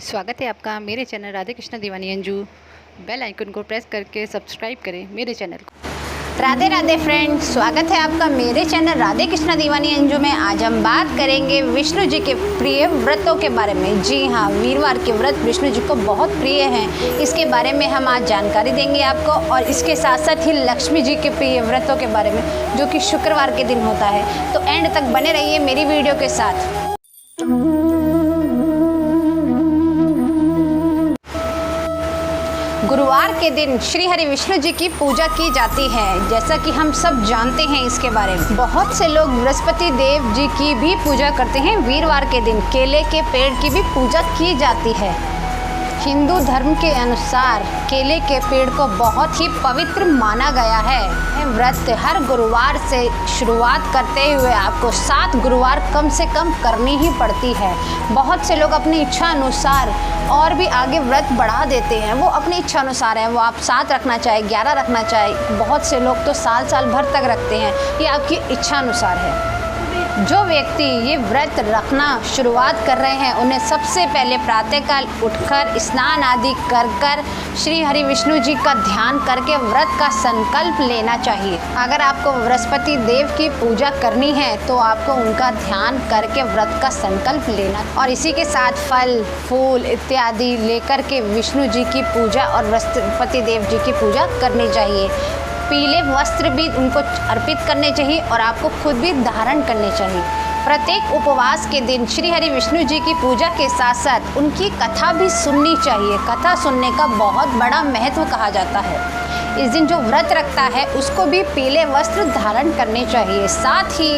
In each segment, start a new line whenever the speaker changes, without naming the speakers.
स्वागत है आपका मेरे चैनल राधे कृष्णा दीवानी अंजू। बेल आइकन को प्रेस करके सब्सक्राइब करें मेरे चैनल को।
राधे राधे फ्रेंड्स, स्वागत है आपका मेरे चैनल राधे कृष्णा दीवानी अंजू में। आज हम बात करेंगे विष्णु जी के प्रिय व्रतों के बारे में। जी हाँ, वीरवार के व्रत विष्णु जी को बहुत प्रिय हैं। इसके बारे में हम आज जानकारी देंगे आपको, और इसके साथ साथ ही लक्ष्मी जी के प्रिय व्रतों के बारे में, जो कि शुक्रवार के दिन होता है। तो एंड तक बने रहिए मेरी वीडियो के साथ। गुरुवार के दिन श्री हरि विष्णु जी की पूजा की जाती है, जैसा कि हम सब जानते हैं इसके बारे में। बहुत से लोग बृहस्पति देव जी की भी पूजा करते हैं। वीरवार के दिन केले के पेड़ की भी पूजा की जाती है। हिंदू धर्म के अनुसार केले के पेड़ को बहुत ही पवित्र माना गया है। व्रत हर गुरुवार से शुरुआत करते हुए आपको 7 गुरुवार कम से कम करनी ही पड़ती है। बहुत से लोग अपनी इच्छा अनुसार और भी आगे व्रत बढ़ा देते हैं, वो अपनी इच्छा अनुसार है। वो आप 7 रखना चाहे, 11 रखना चाहे। बहुत से लोग तो साल साल भर तक रखते हैं। ये आपकी इच्छा अनुसार है। जो व्यक्ति ये व्रत रखना शुरुआत कर रहे हैं, उन्हें सबसे पहले प्रातःकाल उठकर स्नान आदि कर श्री हरि विष्णु जी का ध्यान करके व्रत का संकल्प लेना चाहिए। अगर आपको बृहस्पति देव की पूजा करनी है तो आपको उनका ध्यान करके व्रत का संकल्प लेना, और इसी के साथ फल फूल इत्यादि लेकर के विष्णु जी की पूजा और बृहस्पति देव जी की पूजा करनी चाहिए। पीले वस्त्र भी उनको अर्पित करने चाहिए और आपको खुद भी धारण करने चाहिए। प्रत्येक उपवास के दिन श्री हरि विष्णु जी की पूजा के साथ साथ उनकी कथा भी सुननी चाहिए। कथा सुनने का बहुत बड़ा महत्व कहा जाता है। इस दिन जो व्रत रखता है उसको भी पीले वस्त्र धारण करने चाहिए। साथ ही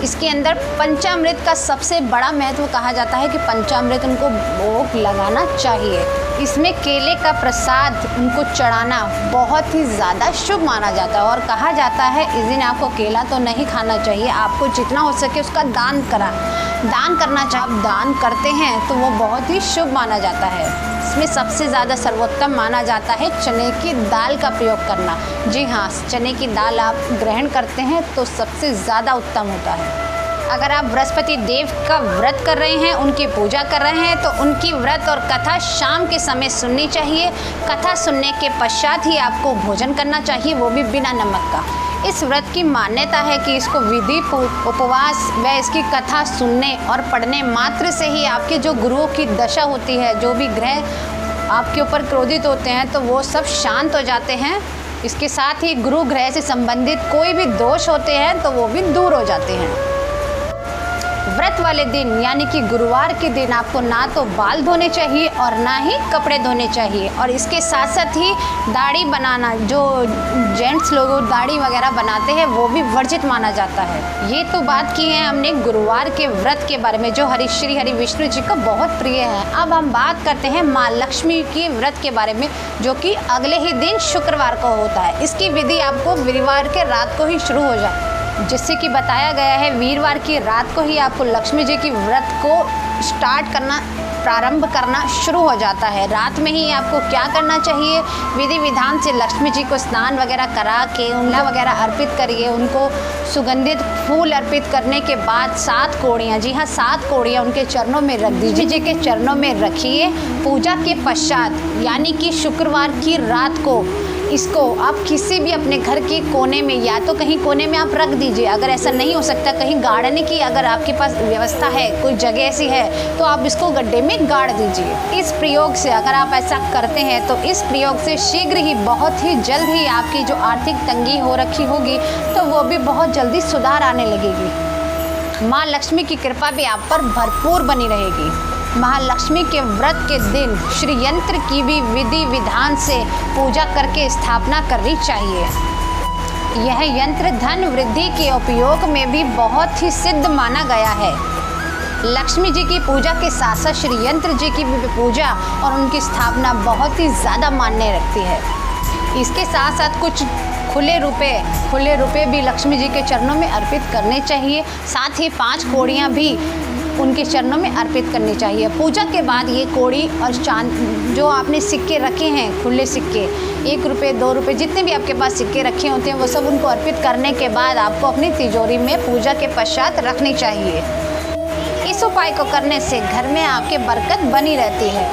इसके अंदर पंचामृत का सबसे बड़ा महत्व कहा जाता है कि पंचामृत उनको भोग लगाना चाहिए। इसमें केले का प्रसाद उनको चढ़ाना बहुत ही ज़्यादा शुभ माना जाता है, और कहा जाता है इस दिन आपको केला तो नहीं खाना चाहिए, आपको जितना हो सके उसका दान करना चाहिए। आप दान करते हैं तो वो बहुत ही शुभ माना जाता है। इसमें सबसे ज़्यादा सर्वोत्तम माना जाता है चने की दाल का प्रयोग करना। जी हाँ, चने की दाल आप ग्रहण करते हैं तो सबसे ज़्यादा उत्तम होता है। अगर आप बृहस्पति देव का व्रत कर रहे हैं, उनकी पूजा कर रहे हैं, तो उनकी व्रत और कथा शाम के समय सुननी चाहिए। कथा सुनने के पश्चात ही आपको भोजन करना चाहिए, वो भी बिना नमक का। इस व्रत की मान्यता है कि इसको विधि उपवास व इसकी कथा सुनने और पढ़ने मात्र से ही आपके जो गुरुओं की दशा होती है, जो भी ग्रह आपके ऊपर क्रोधित होते हैं, तो वो सब शांत हो जाते हैं। इसके साथ ही गुरु ग्रह से संबंधित कोई भी दोष होते हैं तो वो भी दूर हो जाते हैं। व्रत वाले दिन यानी कि गुरुवार के दिन आपको ना तो बाल धोने चाहिए और ना ही कपड़े धोने चाहिए, और इसके साथ साथ ही दाढ़ी बनाना, जो जेंट्स लोग दाढ़ी वगैरह बनाते हैं, वो भी वर्जित माना जाता है। ये तो बात की है हमने गुरुवार के व्रत के बारे में, जो श्री हरि विष्णु जी का बहुत प्रिय है। अब हम बात करते हैं माँ लक्ष्मी के व्रत के बारे में, जो कि अगले ही दिन शुक्रवार को होता है। इसकी विधि आपको वीरवार के रात को ही शुरू हो जाए, जिससे कि बताया गया है वीरवार की रात को ही आपको लक्ष्मी जी की व्रत को प्रारंभ करना शुरू हो जाता है। रात में ही आपको क्या करना चाहिए, विधि विधान से लक्ष्मी जी को स्नान वगैरह करा के उंगला वगैरह अर्पित करिए। उनको सुगंधित फूल अर्पित करने के बाद 7 कोड़ियाँ, जी हाँ 7 कोड़ियाँ उनके चरणों में रख दीजिए। जी के चरणों में रखिए। पूजा के पश्चात यानी कि शुक्रवार की रात को इसको आप किसी भी अपने घर के कोने में, या तो कहीं कोने में आप रख दीजिए। अगर ऐसा नहीं हो सकता, कहीं गाड़ने की अगर आपके पास व्यवस्था है, कोई जगह ऐसी है, तो आप इसको गड्ढे में गाड़ दीजिए। इस प्रयोग से अगर आप ऐसा करते हैं तो इस प्रयोग से शीघ्र ही, बहुत ही जल्द ही आपकी जो आर्थिक तंगी हो रखी होगी तो वो भी बहुत जल्दी सुधार आने लगेगी। माँ लक्ष्मी की कृपा भी आप पर भरपूर बनी रहेगी। महालक्ष्मी के व्रत के दिन श्री यंत्र की भी विधि विधान से पूजा करके स्थापना करनी चाहिए। यह यंत्र धन वृद्धि के उपयोग में भी बहुत ही सिद्ध माना गया है। लक्ष्मी जी की पूजा के साथ साथ श्री यंत्र जी की भी पूजा और उनकी स्थापना बहुत ही ज़्यादा मान्य रखती है। इसके साथ साथ कुछ खुले रुपए भी लक्ष्मी जी के चरणों में अर्पित करने चाहिए। साथ ही 5 कोड़ियाँ भी उनके चरणों में अर्पित करनी चाहिए। पूजा के बाद ये कोड़ी और चांद, जो आपने सिक्के रखे हैं, खुले सिक्के 1 रुपये 2 रुपये जितने भी आपके पास सिक्के रखे होते हैं, वो सब उनको अर्पित करने के बाद आपको अपनी तिजोरी में पूजा के पश्चात रखनी चाहिए। इस उपाय को करने से घर में आपके बरकत बनी रहती है।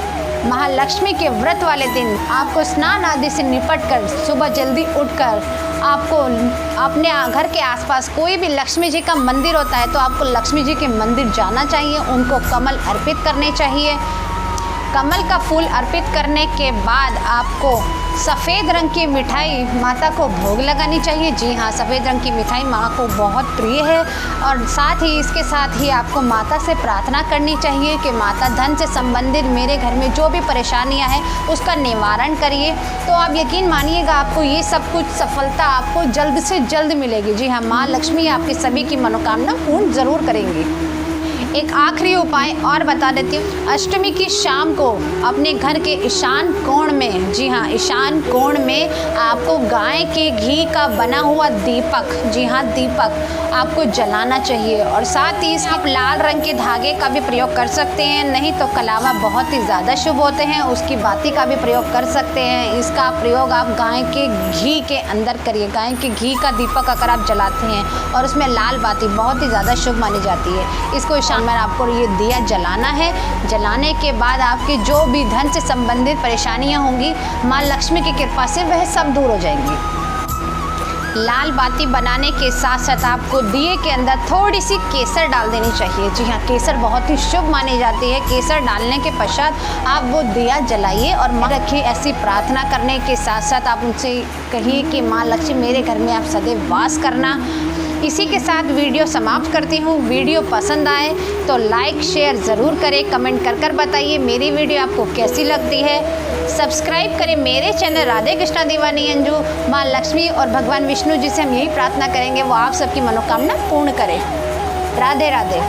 महालक्ष्मी के व्रत वाले दिन आपको स्नान आदि से निपट कर सुबह जल्दी उठकर आपको अपने घर के आसपास कोई भी लक्ष्मी जी का मंदिर होता है तो आपको लक्ष्मी जी के मंदिर जाना चाहिए, उनको कमल अर्पित करने चाहिए। कमल का फूल अर्पित करने के बाद आपको सफ़ेद रंग की मिठाई माता को भोग लगानी चाहिए। जी हाँ, सफ़ेद रंग की मिठाई माँ को बहुत प्रिय है। और साथ ही इसके साथ ही आपको माता से प्रार्थना करनी चाहिए कि माता धन से संबंधित मेरे घर में जो भी परेशानियाँ हैं उसका निवारण करिए। तो आप यकीन मानिएगा आपको ये सब कुछ सफलता आपको जल्द से जल्द मिलेगी। जी हाँ, माँ लक्ष्मी आपकी सभी की मनोकामना पूर्ण ज़रूर करेंगी। एक आखिरी उपाय और बता देती हूँ। अष्टमी की शाम को अपने घर के ईशान कोण में, जी हाँ ईशान कोण में आपको गाय के घी का बना हुआ दीपक, जी हाँ दीपक आपको जलाना चाहिए। और साथ ही इसमें आप लाल रंग के धागे का भी प्रयोग कर सकते हैं, नहीं तो कलावा बहुत ही ज़्यादा शुभ होते हैं, उसकी बाती का भी प्रयोग कर सकते हैं। इसका प्रयोग आप गाय के घी के अंदर करिए। गाय के घी का दीपक अगर आप जलाते हैं और उसमें लाल बाती बहुत ही ज़्यादा शुभ मानी जाती है। इसको ईशान में आपको ये दिया जलाना है। जलाने के बाद आपकी जो भी धन से संबंधित परेशानियां होंगी माँ लक्ष्मी की कृपा से वह सब दूर हो जाएंगी। लाल बाती बनाने के साथ साथ आपको दिए के अंदर थोड़ी सी केसर डाल देनी चाहिए। जी हाँ, केसर बहुत ही शुभ मानी जाती है। केसर डालने के पश्चात आप वो दिया जलाइए और माँ रखिए। ऐसी प्रार्थना करने के साथ साथ आप उनसे कहिए कि माँ लक्ष्मी मेरे घर में आप सदैव वास करना। इसी के साथ वीडियो समाप्त करती हूँ। वीडियो पसंद आए तो लाइक शेयर ज़रूर करें, कमेंट कर बताइए मेरी वीडियो आपको कैसी लगती है। सब्सक्राइब करें मेरे चैनल राधे कृष्णा दीवानी अंजू। माँ लक्ष्मी और भगवान विष्णु जी से हम यही प्रार्थना करेंगे वो आप सबकी मनोकामना पूर्ण करें। राधे राधे।